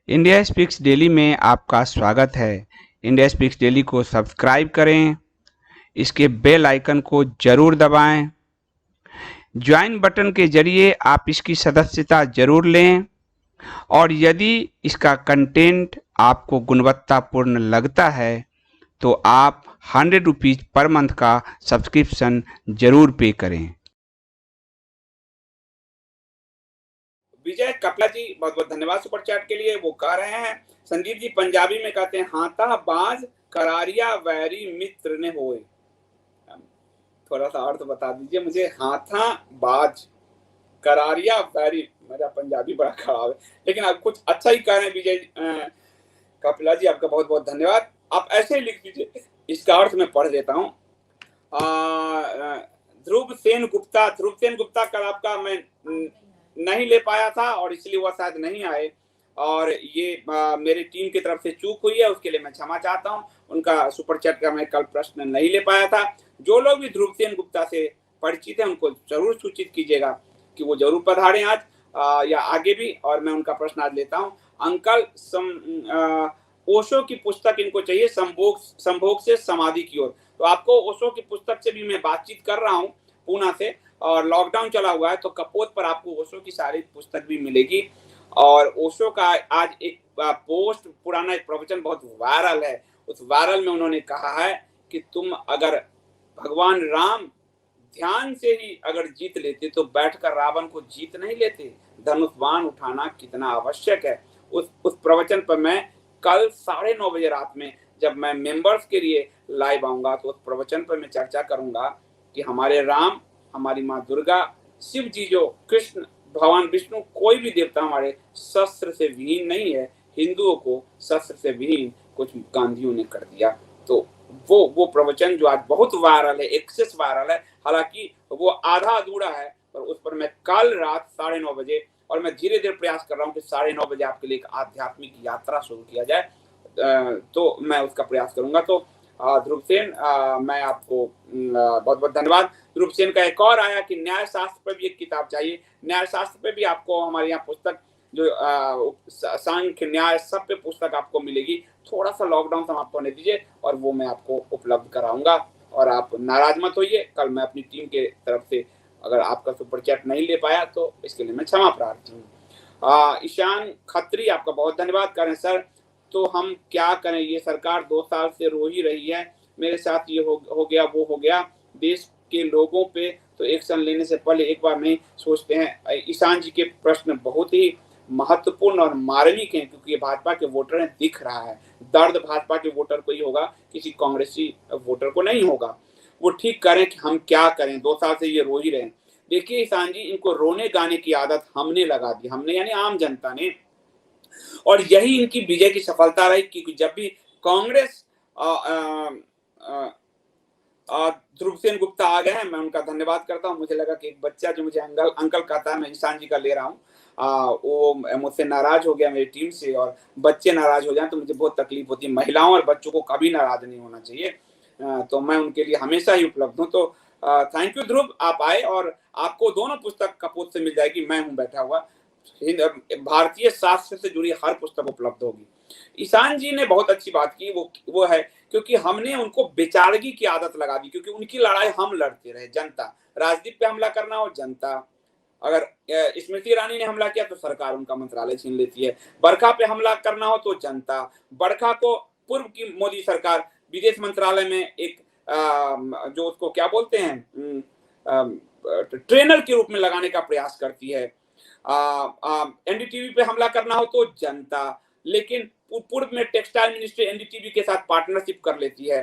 India speaks daily में आपका स्वागत है। इंडिया स्पीक्स डेली को सब्सक्राइब करें, इसके बेल आइकन को जरूर दबाएं। ज्वाइन बटन के जरिए आप इसकी सदस्यता जरूर लें और यदि इसका कंटेंट आपको गुणवत्तापूर्ण लगता है तो आप 100 रुपीज़ पर मंथ का सब्सक्रिप्शन जरूर पे करें। विजय कपला जी बहुत बहुत धन्यवाद सुपर चैट के लिए। वो कह रहे हैं संदीप जी पंजाबी में कहते हैं हाथा बाज करारिया वैरी मित्र ने होए। थोड़ा सा अर्थ बता दीजिए मुझे। हाथा बाज करारिया वैरी, मेरा पंजाबी बड़ा खराब है लेकिन आप कुछ अच्छा ही कह रहे हैं विजय कपिला जी, आपका बहुत बहुत धन्यवाद। आप ऐसे ही लिख दीजिए, इसका अर्थ मैं पढ़ देता हूँ। ध्रुव सेन गुप्ता कल आपका मैं नहीं ले पाया था और इसलिए वह शायद नहीं आए और ये मेरी टीम की तरफ से चूक हुई है, उसके लिए मैं क्षमा चाहता हूँ। उनका सुपर चैट का मैं कल प्रश्न नहीं ले पाया था। जो लोग भी ध्रुव सेन गुप्ता से परिचित हैं उनको जरूर सूचित कीजिएगा कि वो जरूर पधारें आज या आगे भी, और मैं उनका प्रश्न आज लेता हूँ। अंकल ओशो की पुस्तक इनको चाहिए, संभोग से समाधि की ओर। तो आपको ओशो की पुस्तक से भी मैं बातचीत कर रहा हूँ पूना से, और लॉकडाउन चला हुआ है तो कपोत पर आपको ओशो की सारी पुस्तक भी मिलेगी। और ओशो का आज एक पोस्ट, पुराना एक प्रवचन बहुत वायरल है। उस वायरल में उन्होंने कहा है कि तुम अगर भगवान राम ध्यान से ही अगर जीत लेते तो बैठकर रावण को जीत नहीं लेते। धनुष बाण उठाना कितना आवश्यक है। उस प्रवचन पर मैं कल 9:30 बजे रात में जब मैं मेंबर्स के लिए लाइव आऊंगा तो उस प्रवचन पर मैं चर्चा करूंगा कि हमारे राम, हमारी माँ दुर्गा, शिव जी जो कृष्ण, भगवान विष्णु, कोई भी देवता हमारे शस्त्र से विहीन नहीं है। हिंदुओं को शस्त्र से विहीन कुछ गांधियों ने कर दिया। तो वो प्रवचन जो आज बहुत वायरल है, एक्सेस वायरल है, हालांकि वो आधा अधूरा है, पर उस पर मैं कल रात 9:30 बजे, और मैं धीरे धीरे प्रयास कर रहा हूँ कि 9:30 बजे आपके लिए एक आध्यात्मिक यात्रा शुरू किया जाए, तो मैं उसका प्रयास करूंगा। तो ध्रुव सेन, मैं आपको बहुत बहुत धन्यवाद। ध्रुव सेन का एक और आया कि न्याय शास्त्र पर भी एक किताब चाहिए। न्याय शास्त्र पे भी आपको हमारे यहाँ पुस्तक जो सांख्य न्याय सब पे पुस्तक आपको मिलेगी। थोड़ा सा लॉकडाउन समाप्त होने दीजिए और वो मैं आपको उपलब्ध कराऊंगा, और आप नाराज मत होइए। कल मैं अपनी टीम के तरफ से अगर आपका सुपर चैट नहीं ले पाया तो इसके लिए मैं क्षमा प्रार्थी हूँ। ईशान खत्री, आपका बहुत धन्यवाद। करें सर तो हम क्या करें, ये सरकार 2 साल से रो ही रही है। मेरे साथ ये हो गया, वो हो गया। देश के लोगों पे तो एक्शन लेने से पहले एक बार नहीं सोचते हैं। ईशान जी के प्रश्न बहुत ही महत्वपूर्ण और मार्मिक हैं, क्योंकि भाजपा के वोटर हैं, दिख रहा है दर्द भाजपा के वोटर को ही होगा, किसी कांग्रेसी वोटर को नहीं होगा। वो ठीक करें कि हम क्या करें, 2 साल से ये रो ही रहे हैं। देखिए ईशान जी, इनको रोने गाने की आदत हमने लगा दी, हमने यानी आम जनता ने, और यही इनकी विजय की सफलता रही। क्योंकि जब भी कांग्रेस ध्रुव सेन गुप्ता आ गए हैं, मैं उनका धन्यवाद करता हूँ। मुझे लगा कि एक बच्चा जो मुझे अंकल कहता है, मैं ईशान जी का ले रहा हूँ, वो मुझसे नाराज हो गया मेरी टीम से, और बच्चे नाराज हो जाए तो मुझे बहुत तकलीफ होती है। महिलाओं और बच्चों को कभी नाराज नहीं होना चाहिए, तो मैं उनके लिए हमेशा ही उपलब्ध हूँ। तो थैंक यू ध्रुव, आप आए, और आपको दोनों पुस्तक कपोत से मिल जाएगी। मैं हूँ बैठा हुआ, भारतीय शास्त्र से जुड़ी हर पुस्तक उपलब्ध होगी। ईशान जी ने बहुत अच्छी बात की, वो है क्योंकि हमने उनको बेचारगी की आदत लगा दी, क्योंकि उनकी लड़ाई हम लड़ते रहे। जनता, राजदीप पे हमला करना हो जनता, अगर स्मृति ईरानी ने हमला किया तो सरकार उनका मंत्रालय छीन लेती है। बरखा पे हमला करना हो तो जनता, बरखा को पूर्व की मोदी सरकार विदेश मंत्रालय में एक जो उसको क्या बोलते हैं, ट्रेनर के रूप में लगाने का प्रयास करती है। एनडीटीवी पे हमला करना हो तो जनता, लेकिन पूर्व में टेक्सटाइल मिनिस्ट्री एनडीटीवी के साथ पार्टनरशिप कर लेती है।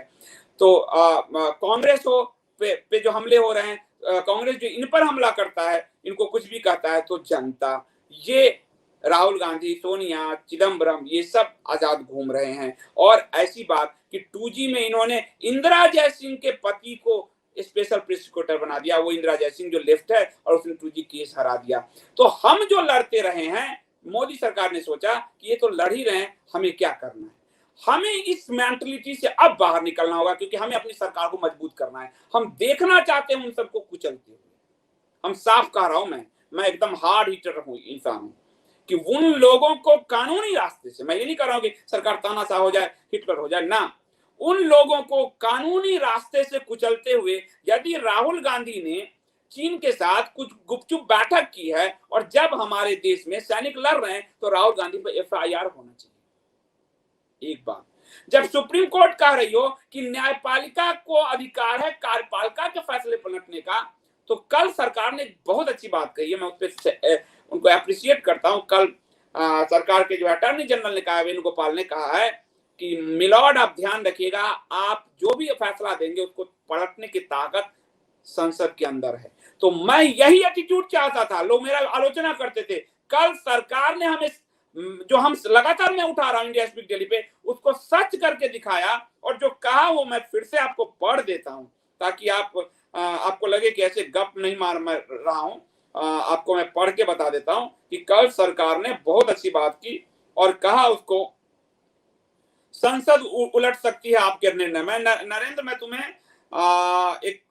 तो कांग्रेस हो पे जो हमले हो रहे हैं, कांग्रेस जो इन पर हमला करता है, इनको कुछ भी कहता है तो जनता। ये राहुल गांधी, सोनिया, चिदम्बरम, ये सब आजाद घूम रहे हैं। और ऐसी बात कि 2G में इन्होंने इंदिरा जयसिंह के पति को स्पेशल प्रोसिक्यूटर बना दिया। वो इंदिरा जयसिंह जो लेफ्ट है, और उसने 2G केस हरा दिया। तो हम जो लड़ते रहे हैं, मोदी सरकार ने सोचा कि ये तो लड़ ही रहे हैं, हमें क्या करना है। हमें इस मेंटलिटी से अब बाहर निकलना होगा, क्योंकि हमें अपनी सरकार को मजबूत करना है। हम देखना चाहते हैं उन सबको कुचलते हुए। हम साफ कह रहा हूं, मैं एकदम हार्ड हिटर हूं इंसान हूं, कि उन लोगों को कानूनी रास्ते से, मैं ये नहीं कर रहा हूं कि सरकार तानाशाह हो जाए, हिटलर हो जाए, ना, उन लोगों को कानूनी रास्ते से कुचलते हुए यदि राहुल गांधी ने चीन के साथ कुछ गुपचुप बैठक की है और जब हमारे देश में सैनिक लड़ रहे हैं तो राहुल गांधी पर एफआईआर होना चाहिए। एक बात, जब सुप्रीम कोर्ट कह रही हो कि न्यायपालिका को अधिकार है कार्यपालिका के फैसले पलटने का, तो कल सरकार ने बहुत अच्छी बात कही है, मैं उस पर उनको अप्रिशिएट करता हूं। कल सरकार के जो अटॉर्नी जनरल ने कहा, वेणुगोपाल ने कहा है कि मिलॉर्ड आप ध्यान रखिएगा, आप जो भी फैसला देंगे उसको पलटने की ताकत संसद के अंदर है। तो मैं यही एटीट्यूड चाहता था, लोग मेरा आलोचना करते थे, कल सरकार ने हमें जो हम लगातार मैं उठा रहा हूं इंडिया स्पीक डेली पे, उसको सच करके दिखाया, और जो कहा वो मैं फिर से आपको पढ़ देता हूं ताकि आपको लगे कि ऐसे गप नहीं मार रहा हूं। आपको मैं पढ़ के बता देता हूं कि कल सरकार ने बहुत अच्छी बात की और कहा उसको संसद उलट सकती है आपके निर्णय में। नरेंद्र, मैं तुम्हें एक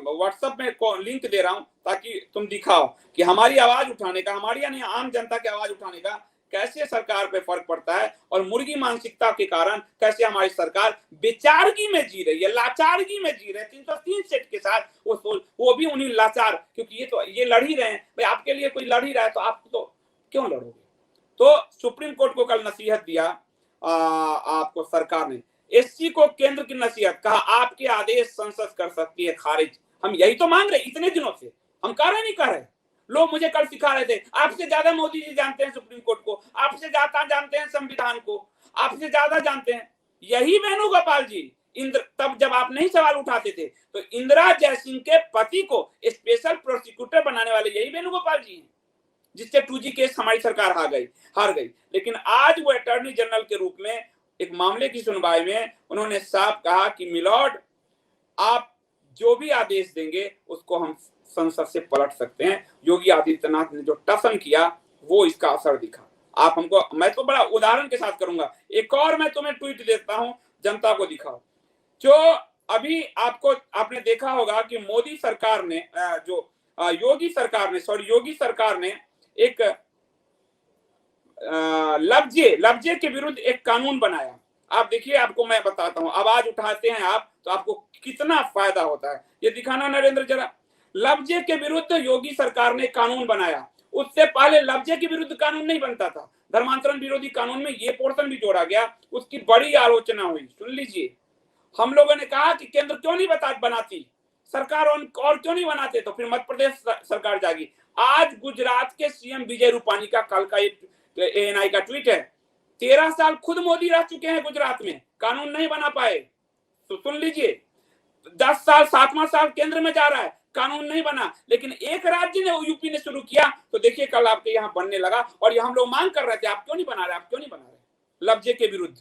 व्हाट्सएप में लिंक दे रहा हूं ताकि तुम दिखाओ कि हमारी आवाज उठाने का, हमारी यानी आम जनता की आवाज उठाने का कैसे सरकार पे फर्क पड़ता है, और मुर्गी मानसिकता के कारण कैसे हमारी सरकार बेचारगी में जी रही है, लाचारगी में जी रहे हैं। 303 सीट के साथ वो भी उन्हीं लाचार, क्योंकि ये लड़ ही रहे हैं भाई, आपके लिए कोई लड़ ही रहा है तो आप तो क्यों लड़ोगे। तो सुप्रीम कोर्ट को कल नसीहत दिया आपको सरकार ने, एससी को केंद्र की नसीहत, कहा आपके आदेश संसद कर सकती है खारिज। हम यही तो मांग रहे इतने दिनों से, हम कर रहे नहीं कर रहे। लोग मुझे कल सिखा रहे थे, आपसे ज्यादा मोदी जी जानते हैं सुप्रीम कोर्ट को, आपसे ज्यादा जानते हैं संविधान को, आपसे ज्यादा जानते हैं। यही वेणुगोपाल जी तब जब आप नहीं सवाल उठाते थे तो इंदिरा जयसिंह के पति को स्पेशल प्रोसिक्यूटर बनाने वाले यही वेणुगोपाल जी हैं, जिससे 2G केस हमारी सरकार हार गई। लेकिन आज वो अटॉर्नी जनरल के रूप में एक मामले की सुनवाई में उन्होंने साफ कहा कि मिलॉर्ड आप जो भी आदेश देंगे उसको हम संसद से पलट सकते हैं। योगी आदित्यनाथ ने जो टसन किया वो इसका असर दिखा। आप हमको, मैं तो बड़ा उदाहरण के साथ करूंगा, एक और मैं तुम्हें ट्वीट देता हूं, जनता को दिखाओ। जो अभी आपने देखा होगा कि मोदी सरकार ने योगी सरकार ने एक लफ्जे के विरुद्ध एक कानून बनाया। आप देखिए, आपको मैं बताता हूं, आवाज उठाते हैं आप तो आपको कितना फायदा होता है। ये दिखाना नरेंद्र जरा, लफ्जे के विरुद्ध योगी सरकार ने कानून बनाया। उससे पहले लफ्जे के विरुद्ध कानून नहीं बनता था, धर्मांतरण विरोधी कानून में ये पोर्शन भी जोड़ा गया, उसकी बड़ी आलोचना हुई। सुन लीजिए, हम लोगों ने कहा कि केंद्र क्यों नहीं बनाती सरकार, और क्यों नहीं बनाते, तो फिर मध्य प्रदेश सरकार जागी। आज गुजरात के सीएम विजय रूपानी का कल का एएनआई का ट्वीट है, 13 साल खुद मोदी रह चुके हैं गुजरात में, कानून नहीं बना पाए। तो सुन लीजिए, 10 साल 7वां साल केंद्र में जा रहा है, कानून नहीं बना, लेकिन एक राज्य ने, यूपी ने शुरू किया, तो देखिए कल आपके यहाँ बनने लगा। और ये हम लोग मांग कर रहे थे, आप क्यों नहीं बना रहे लफ्जे के विरुद्ध।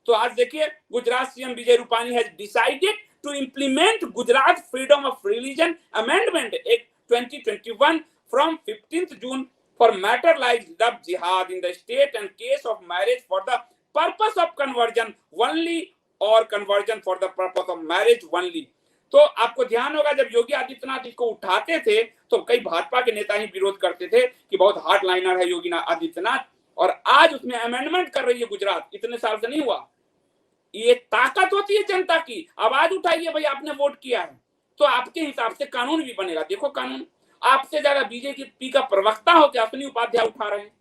तो आज देखिए, Gujarat CM Vijay Rupani has decided to implement Gujarat freedom of religion amendment act 2021 from 15th June for matter like love jihad in the state and case of marriage for the purpose of conversion only or conversion for the purpose of marriage only। तो आपको ध्यान होगा, जब योगी आदित्यनाथ इसको उठाते थे तो कई भाजपा के नेता ही विरोध करते थे कि बहुत हार्ड लाइनर है योगी आदित्यनाथ, और आज उसमें अमेंडमेंट कर रही है गुजरात। इतने साल से नहीं हुआ। ये ताकत होती है जनता की। आवाज उठाइए भाई, आपने वोट किया है तो आपके हिसाब से कानून भी बनेगा। देखो कानून, आपसे ज्यादा बीजेपी का प्रवक्ता होकर अपनी उपाध्याय उठा रहे हैं,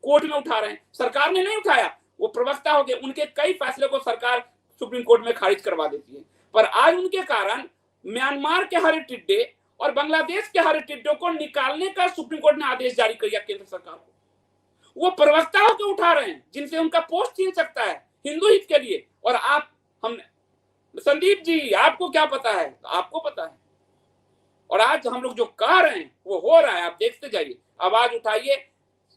कोर्ट में उठा रहे हैं, सरकार ने नहीं उठाया, वो प्रवक्ता होकर उनके कई फैसले को सरकार सुप्रीम कोर्ट में खारिज करवा देती है। पर आज उनके कारण म्यांमार के हरे टिड्डे और बांग्लादेश के हरे टिड्डों को निकालने का सुप्रीम कोर्ट ने आदेश जारी किया केंद्र सरकार को। वो प्रवक्ता होकर उठा रहे हैं जिनसे उनका पोस्ट छीन सकता है हिंदू हित के लिए। और संदीप जी, आपको क्या पता है? आपको पता है। और आज हम लोग जो कह रहे हैं वो हो रहा है, आप देखते जाइए। आवाज उठाइए,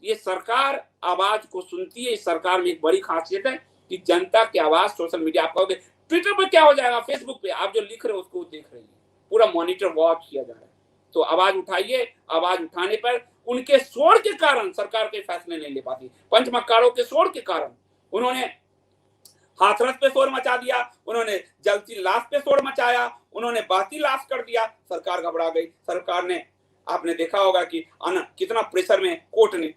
ये सरकार आवाज को सुनती है। इस सरकार में एक बड़ी खासियत है कि जनता की आवाज सोशल मीडिया, आप कहोगे ट्विटर पर क्या हो जाएगा, फेसबुक पे आप जो लिख रहे हो उसको देख रही है, पूरा मॉनिटर वॉच किया जा रहा है। तो आवाज उठाइए। आवाज उठाने पर उनके शोर के कारण सरकार के फैसले नहीं ले पाती। पंचमक्कारों के शोर के कारण उन्होंने हाथरस पे शोर मचा दिया, उन्होंने जलती लाश पे शोर मचाया, उन्होंने बहती लाश कर दिया, सरकार घबरा गई। सरकार ने, आपने देखा होगा कि कितना प्रेशर में कोर्ट ने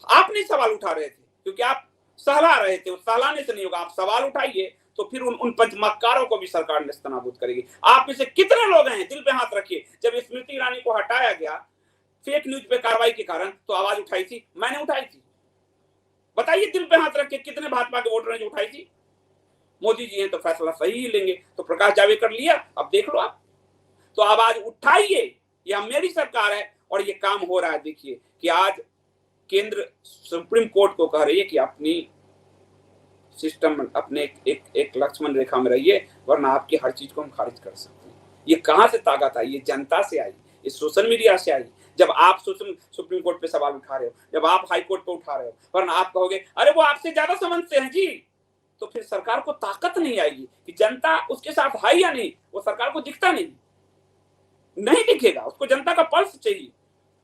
आप नहीं सवाल उठा रहे थे क्योंकि आप सहला रहे थे, उस सहलाने से नहीं होगा। आप सवाल उठाइए तो फिर उन पंचमक्कारों को भी सरकार नेस्तनाबूद करेगी। आप में से कितने लोग हैं, दिल पे हाथ रखिए, जब स्मृति ईरानी को हटाया गया फेक न्यूज पे कार्रवाई के कारण तो आवाज उठाई थी? मैंने उठाई थी। बताइए दिल पे हाथ रख के कितने भाजपा के वोटर ने जो उठाई थी? मोदी जी हैं तो फैसला सही ही लेंगे, तो प्रकाश जावड़ेकर लिया, अब देख लो आप। तो आवाज उठाइए, यह मेरी सरकार है और ये काम हो रहा है। देखिए कि आज केंद्र सुप्रीम कोर्ट को कह रही है कि अपनी सिस्टम, अपने एक लक्ष्मण रेखा में रहिए, वरना आपकी हर चीज को हम खारिज कर सकते हैं। ये कहां से ताकत आई? ये जनता से आई, ये सोशल मीडिया से आई। जब आप सुप्रीम कोर्ट पे सवाल उठा रहे हो, जब आप हाई कोर्ट पे उठा रहे हो, वरना आप कहोगे अरे वो आपसे ज्यादा समझते हैं जी, तो फिर सरकार को ताकत नहीं आएगी कि जनता उसके साथ है या नहीं। वो सरकार को दिखता नहीं दिखेगा, उसको जनता का पल्स चाहिए।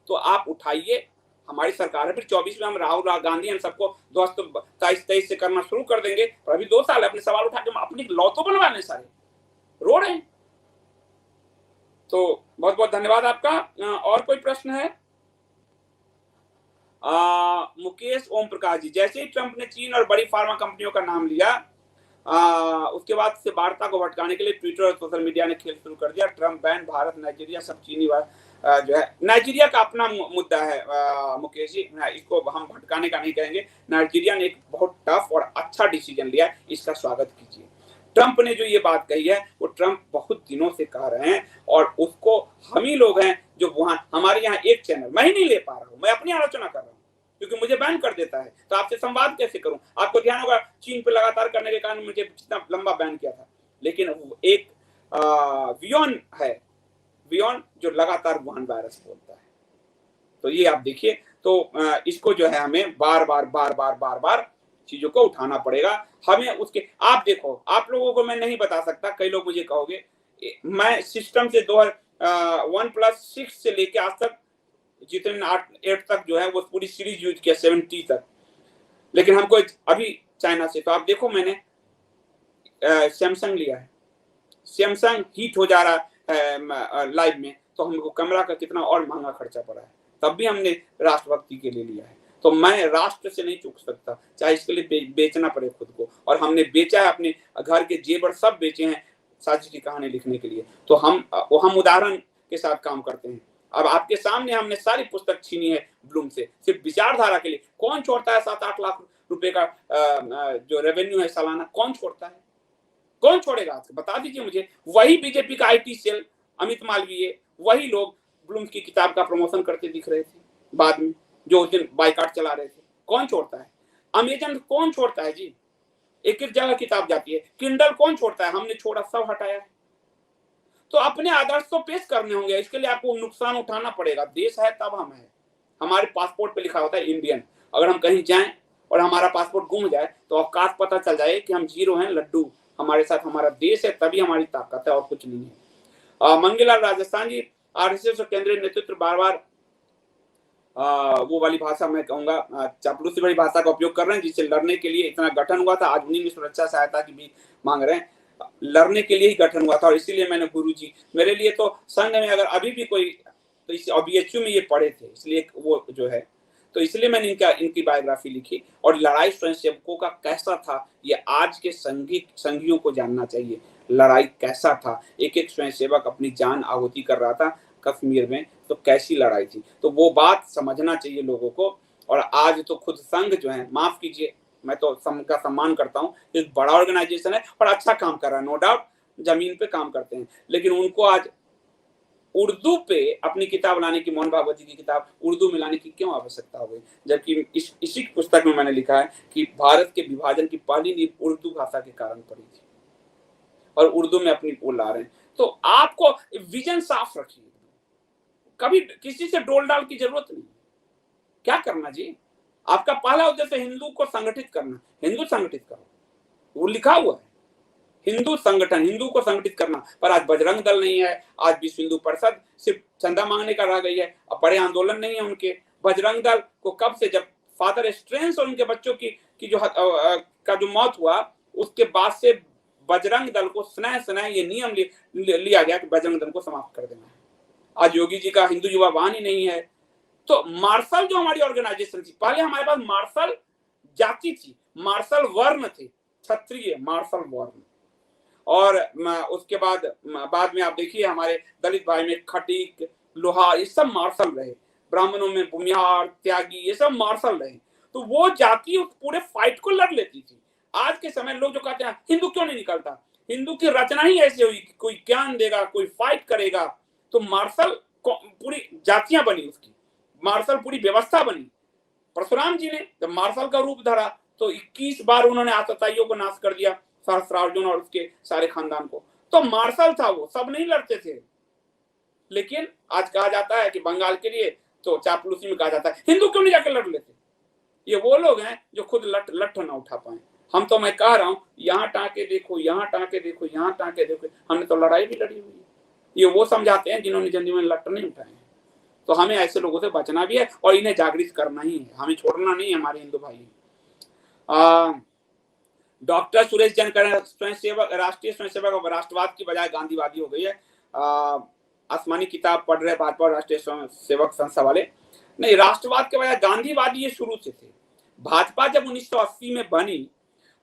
तो आप उठाइए, हमारी सरकार है, फिर 24 में हम राहुल गांधी हम सबको ध्वस्त 23 से करना शुरू कर देंगे। पर अभी 2 साल है, अपने सवाल उठा के हम अपनी लौ तो बनवाने, सारे रो रहे हैं। तो बहुत बहुत धन्यवाद आपका। और कोई प्रश्न है? मुकेश ओम प्रकाश जी, जैसे ही ट्रंप ने चीन और बड़ी फार्मा कंपनियों का नाम लिया, उसके बाद से वार्ता को भटकाने के लिए ट्विटर और सोशल मीडिया ने खेल शुरू कर दिया। ट्रंप बैन, भारत, नाइजीरिया सब चीनी जो है। नाइजीरिया का अपना मुद्दा है मुकेश जी, इसको हम भटकाने का नहीं कहेंगे। नाइजीरिया ने एक बहुत टफ और अच्छा डिसीजन लिया, इसका स्वागत कीजिए। ट्रंप ने जो ये बात कही है वो ट्रंप बहुत दिनों से कह रहे हैं, और उसको हम ही लोग हैं जो वहां, हमारे यहाँ एक चैनल मैं ही नहीं ले पा रहा हूँ, मैं अपनी आलोचना कर रहा हूँ क्योंकि मुझे बैन कर देता है, तो आपसे संवाद कैसे करूं? आपको ध्यान होगा चीन पे लगातार करने के कारण मुझे कितना लंबा बैन किया था, लेकिन एक वियोन है, वियोन जो लगातार वुहान वायरस बोलता है। तो ये आप देखिए, तो इसको जो है हमें बार बार चीजों को उठाना पड़ेगा। हमें उसके, आप देखो, आप लोगों को मैं नहीं बता सकता, कई लोग मुझे कहोगे मैं सिस्टम से 1+6 से लेके आज तक जितने 8 तक जो है वो पूरी सीरीज यूज किया 70 तक, लेकिन हमको अभी चाइना से, तो आप देखो मैंने सैमसंग लिया है, सैमसंग हीट हो जा रहा है लाइव में, तो हमको कैमरा का कितना और महंगा खर्चा पड़ा है, तब भी हमने राष्ट्रभक्ति के लिए लिया है। तो मैं राष्ट्र से नहीं चूक सकता, चाहे इसके लिए बेचना पड़े खुद को, और हमने बेचा है, अपने घर के जेवर सब बेचे हैं साजिश की कहानी लिखने के लिए। तो हम उदाहरण के साथ काम करते हैं। अब आपके सामने हमने सारी पुस्तक छीनी है ब्लूम से, सिर्फ विचारधारा के लिए। कौन छोड़ता है 7-8 लाख रुपए का जो रेवेन्यू है सालाना, कौन छोड़ता है? कौन छोड़ेगा? आज बता दीजिए मुझे। वही बीजेपी का IT सेल, अमित मालवीय, वही लोग ब्लूम की किताब का प्रमोशन करते दिख रहे थे बाद में, जो उस दिन बाइकाट चला रहे थे। कौन छोड़ता है? अमेजन कौन छोड़ता है जी? एक जगह किताब जाती है। किंडल कौन छोड़ता है? हमने छोड़ा, सब हटाया है। तो अपने आदर्श तो पेश करने होंगे, इसके लिए आपको नुकसान उठाना पड़ेगा। देश है तब हम है। हमारे पासपोर्ट पे लिखा होता है इंडियन। अगर हम कहीं जाएं और हमारा पासपोर्ट गुम जाए तो औकात पता चल जाए कि हम जीरो हैं, लड्डू। हमारे साथ हमारा देश है, तभी हमारी ताकत है, और कुछ नहीं है। मंगीलाल राजस्थान जी, RSS और केंद्रीय नेतृत्व बार बार वो वाली भाषा, मैं कहूंगा चापलूसी वाली भाषा का उपयोग कर रहे हैं, जिससे लड़ने के लिए इतना गठन हुआ था। आज उन्हीं में सुरक्षा सहायता की भी मांग रहे हैं। लड़ने के लिए ही गठन हुआ था, और इसीलिए मैंने गुरुजी, मेरे लिए तो संघ में अगर अभी भी कोई, तो इस BHU में ये पढ़े थे, इसलिए वो जो है, तो इसलिए मैंने इनकी बायोग्राफी लिखी। और लड़ाई स्वयंसेवकों का कैसा था, ये आज के संघियों को जानना चाहिए। लड़ाई कैसा था, एक स्वयंसेवक अपनी जान आहुति कर रहा था कश्मीर में, तो कैसी लड़ाई थी, तो वो बात समझना चाहिए लोगों को। और आज तो खुद संघ जो है, माफ कीजिए, मैं तो संघ का सम्मान करता हूँ, एक बड़ा ऑर्गेनाइजेशन है और अच्छा काम कर रहा है, नो डाउट, जमीन पे काम करते हैं, लेकिन उनको आज उर्दू पे अपनी किताब लाने की, मोहन भागवत जी की किताब उर्दू में लाने की क्यों आवश्यकता हो गई? जबकि इसी पुस्तक में मैंने लिखा है कि भारत के विभाजन की पहली नींव उर्दू भाषा के कारण पड़ी थी, और उर्दू में अपनी वो ला रहे हैं। तो आपको विजन साफ रखिए, कभी किसी से डोल डाल की जरूरत नहीं। क्या करना जी? आपका पहला उद्देश्य हिंदू को संगठित करना, हिंदू संगठित करो, वो लिखा हुआ है, हिंदू संगठन, हिंदू को संगठित करना। पर आज बजरंग दल नहीं है, आज विश्व हिंदू परिषद सिर्फ चंदा मांगने का रह गई है, अब बड़े आंदोलन नहीं है उनके। बजरंग दल को कब से, जब फादर स्ट्रेंस और उनके बच्चों की जो मौत हुआ, उसके बाद से बजरंग दल को स्नेह ये नियम लिया गया कि बजरंग दल को समाप्त कर देना है। आज योगी जी का हिंदू युवा वाहन ही नहीं है, तो मार्शल जो हमारी ऑर्गेनाइजेशन थी, पहले हमारे पास मार्शल जाति थी, मार्शल वर्ण थे, क्षत्रिय मार्शल वर्ण। और उसके बाद में आप देखिए हमारे दलित भाई में खटीक, लोहार, ये सब मार्शल रहे। ब्राह्मणों में भूमिहार, त्यागी, ये सब मार्शल रहे। तो वो जाति उस पूरे फाइट को लड़ लेती थी। आज के समय लोग जो कहते हैं हिंदू क्यों नहीं निकलता, हिंदू की रचना ही ऐसी हुई कि कोई ज्ञान देगा, कोई फाइट करेगा। तो मार्शल पूरी जातियां बनी, उसकी मार्शल पूरी व्यवस्था बनी। परशुराम जी ने जब मार्शल का रूप धरा तो 21 बार उन्होंने आतताइयों को नाश कर दिया, सहस्त्रार्जुन और उसके सारे खानदान को। तो मार्शल था वो, सब नहीं लड़ते थे। लेकिन आज कहा जाता है कि बंगाल के लिए तो चापलूसी में कहा जाता है हिंदू क्यों नहीं जाकर लड़ लेते। ये वो लोग हैं जो खुद लठ ना उठा पाए। हम तो, मैं कह रहा हूं, यहाँ टांके देखो, यहाँ टांके देखो, यहाँ टांके देखो, हमने तो लड़ाई भी लड़ी हुई है। ये वो समझाते हैं जिन्होंने जिंदगी में लठ नहीं उठाए। तो हमें ऐसे लोगों से बचना भी है और इन्हें जागृत करना ही है, हमें छोड़ना नहीं है हमारे हिंदू भाई। डॉक्टर सुरेश जैन करें स्वयंसेवक, राष्ट्रीय स्वयंसेवक और राष्ट्रवाद की बजाय गांधीवादी हो गई है। आसमानी किताब पढ़ रहे भाजपा राष्ट्रीय स्वयंसेवक संस्था वाले। नहीं, राष्ट्रवाद के बजाय गांधीवादी ये शुरू से थे। भाजपा जब 1980 में बनी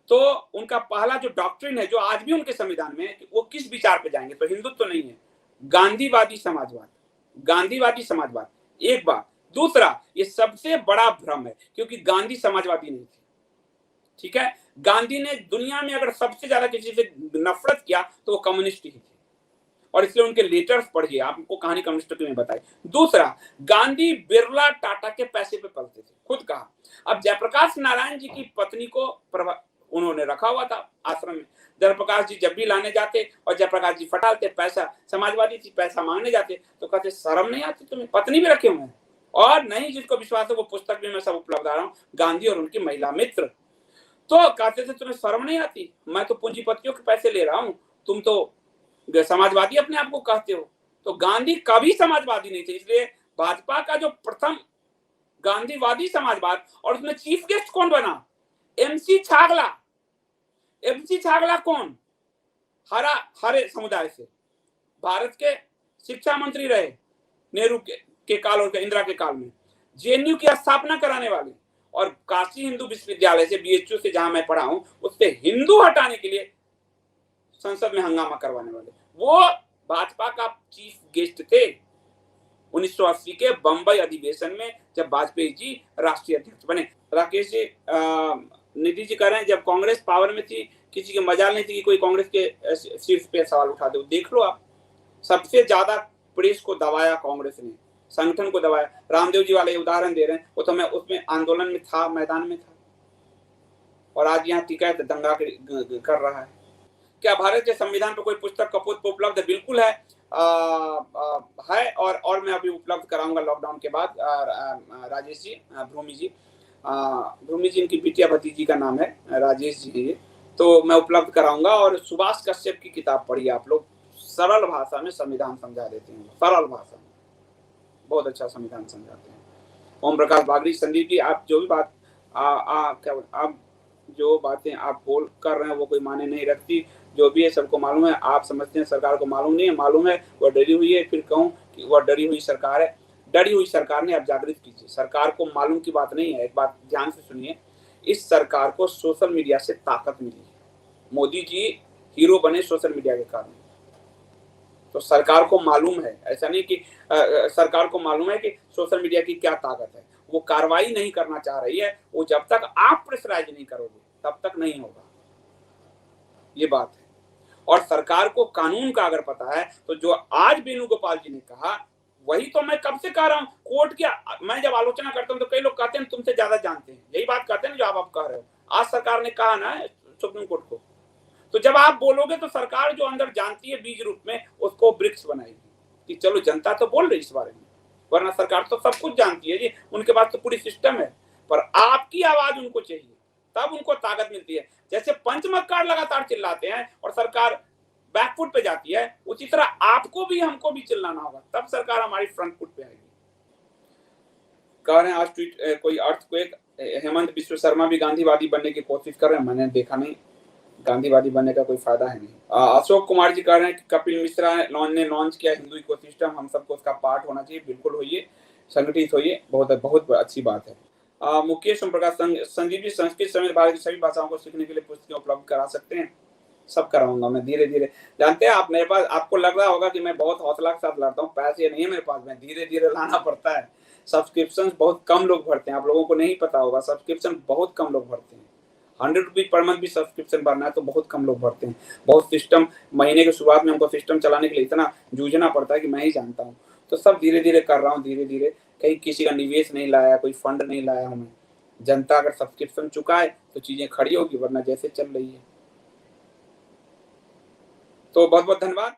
तो उनका पहला जो डॉक्ट्रिन है, जो आज भी उनके संविधान में है, कि वो किस विचार पे जाएंगे, तो हिंदुत्व नहीं है, गांधीवादी समाजवाद। गांधीवादी समाजवाद एक बात। दूसरा, ये सबसे बड़ा भ्रम है क्योंकि गांधी समाजवादी नहीं थे, ठीक है। गांधी ने दुनिया में अगर सबसे ज्यादा किसी से नफरत किया तो वो कम्युनिस्ट ही थे, और इसलिए उनके लेटर्स पढ़िए, आपको कहानी कम्युनिस्ट की मैं बताई। दूसरा, गांधी बिरला टाटा के पैसे पे पलते थे, खुद कहा। अब जयप्रकाश नारायण जी की पत्नी को उन्होंने रखा हुआ था आश्रम में। जयप्रकाश जी जब भी लाने जाते और जयप्रकाश जी फटालते, पैसा, समाजवादी थी, पैसा मांगने जाते तो कहते शर्म नहीं आती तुम्हें, पत्नी भी रखे हुए हैं। और नहीं, जिसको विश्वास है वो पुस्तक भी मैं सब उपलब्ध आ रहा हूँ, गांधी और उनकी महिला मित्र। तो कहते थे तुम्हें शर्म नहीं आती, मैं तो पूंजीपतियों के पैसे ले रहा हूँ, तुम तो समाजवादी अपने आप को कहते हो। तो गांधी कभी समाजवादी नहीं थे। इसलिए भाजपा का जो प्रथम गांधीवादी समाजवाद, और उसमें चीफ गेस्ट कौन बना, एमसी छागला। एमसी छागला कौन, हरे समुदाय से, भारत के शिक्षा मंत्री रहे नेहरू के काल और इंदिरा के काल में, जेएनयू की स्थापना कराने वाले, और काशी हिंदू विश्वविद्यालय से, बीएचयू से जहां मैं पढ़ा हूं, उससे हिंदू हटाने के लिए संसद में हंगामा करवाने वाले, वो भाजपा का चीफ गेस्ट थे 1980 के बंबई अधिवेशन में, जब वाजपेयी जी राष्ट्रीय अध्यक्ष बने। राकेश जी, निधि जी कह रहे हैं जब कांग्रेस पावर में थी किसी के मजाल नहीं थी कि कोई कांग्रेस के शीर्ष पे सवाल उठा दे। देख लो आप, सबसे ज्यादा प्रेस को दबाया कांग्रेस ने, संगठन को दबाया। रामदेव जी वाले उदाहरण दे रहे हैं, वो तो मैं उसमें आंदोलन में था, मैदान में था, और आज यहाँ टीका है दंगा कर रहा है। क्या भारत के संविधान पर कोई पुस्तक कपूत उपलब्ध है? बिल्कुल है, है, और मैं अभी उपलब्ध कराऊंगा लॉकडाउन के बाद। राजेश जी, भूमि जी इनकी बिटिया भतीजी का नाम है, राजेश जी, तो मैं उपलब्ध कराऊंगा। और सुभाष कश्यप की किताब पढ़िए आप लोग, सरल भाषा में संविधान समझा देते हैं, सरल भाषा में बहुत अच्छा संविधान समझाते हैं। ओम प्रकाश बागड़ी, संदीप जी, आप जो भी बात आप जो बातें आप बोल कर रहे हैं वो कोई माने नहीं रखती, जो भी है सबको मालूम है। आप समझते हैं सरकार को मालूम नहीं है, मालूम है वह डरी हुई है। फिर कहूं कि वह डरी हुई सरकार है, डरी हुई सरकार ने आप जागृत कीजिए। सरकार को मालूम की बात नहीं है, एक बात ध्यान से सुनिए, इस सरकार को सोशल मीडिया से ताकत मिली है। मोदी जी हीरो बने सोशल मीडिया के कारण, तो सरकार को मालूम है, ऐसा नहीं कि सरकार को मालूम है कि सोशल मीडिया की क्या ताकत है। वो कार्रवाई नहीं करना चाह रही है, वो जब तक आप प्रेशराइज नहीं करोगे तब तक नहीं होगा, ये बात है। और सरकार को कानून का अगर पता है तो जो आज वेणुगोपाल जी ने कहा वही तो मैं कब से कह रहा हूं। कोर्ट की मैं जब आलोचना करता हूं तो कई लोग कहते हैं तुमसे ज्यादा जानते हैं, यही बात कहते हैं जो आप कह रहे हो। आज सरकार ने कहा ना सुप्रीम कोर्ट को, तो जब आप बोलोगे तो सरकार जो अंदर जानती है बीज रूप में, उसको वृक्ष बनाएगी कि चलो जनता तो बोल रही इस बारे में, वरना सरकार तो सब कुछ जानती है जी, उनके पास तो पूरी सिस्टम है। पर आपकी आवाज उनको चाहिए, तब उनको ताकत मिलती है। जैसे पंचमक्कार लगातार चिल्लाते हैं और सरकार बैकफुट पे जाती है, उसी तरह आपको भी हमको भी चिल्लाना होगा, तब सरकार हमारी फ्रंट फुट पे आएगी। कह रहे हैं आज ट्वीट कोई अर्थक्वेक, हेमंत बिश्व शर्मा भी गांधीवादी बनने की कोशिश कर रहे हैं, मैंने देखा नहीं, गांधीवादी बनने का कोई फायदा है नहीं। अशोक कुमार जी कह रहे हैं कि कपिल मिश्रा ने लॉन्च किया हिंदू इकोसिस्टम, हम सबको उसका पार्ट होना चाहिए। बिल्कुल होइए। संगठित होइए, बहुत बहुत अच्छी बात है। मुकेश ओम प्रकाश संजीव जी संस्कृत समेत भारत की सभी भाषाओं को सीखने के लिए पुस्तकें उपलब्ध करा सकते हैं? सब कराऊंगा मैं धीरे-धीरे। जानते हैं आप, मेरे पास आपको लग रहा होगा कि मैं बहुत हौसला के साथ लड़ता हूँ, पैसे नहीं है मेरे पास, मैं धीरे-धीरे लाना पड़ता है। सब्सक्रिप्शन बहुत कम लोग भरते हैं, आप लोगों को नहीं पता होगा, सब्सक्रिप्शन बहुत कम लोग भरते हैं। 100 रुपीज़ पर मंथ भी सब्सक्रिप्शन भरना है तो बहुत कम लोग भरते हैं। बहुत सिस्टम, महीने की शुरुआत में हमको सिस्टम चलाने के लिए इतना जूझना पड़ता है कि मैं ही जानता हूँ। तो सब धीरे-धीरे कर रहा हूँ, धीरे-धीरे। कहीं किसी का निवेश नहीं लाया, कोई फंड नहीं लाया हूँ मैं। जनता अगर सब्सक्रिप्शन चुकाए तो चीजें खड़ी होगी, वरना जैसे चल रही है। तो बहुत बहुत धन्यवाद।